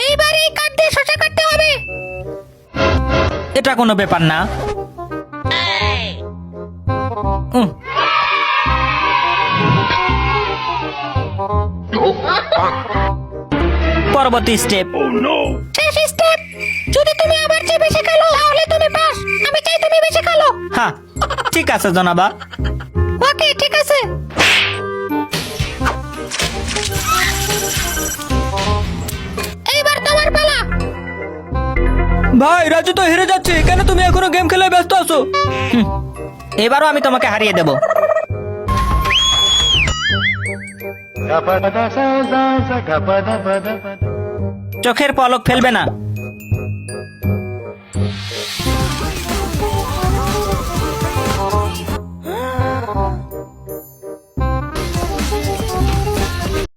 এইবার এই কাঠ দিয়ে শসা কাটতে হবে। এটা কোনো ব্যাপার না। পরবর্তী স্টেপ। শেষ স্টেপ। যদি তুমি আবার চেয়ে বেশি খেলো তাহলে তুমি পাস। আমি চাই তুমি বেশি খেলো। হ্যাঁ ঠিক আছে জনাবা। ওকে ঠিক আছে। এইবার তোমার পালা। ভাই রাজু তো হেরে যাচ্ছে, কেন তুমি এখনো গেম খেলায় ব্যস্ত আছো? এবারও আমি তোমাকে হারিয়ে দেব। চোখের পলক ফেলবে না।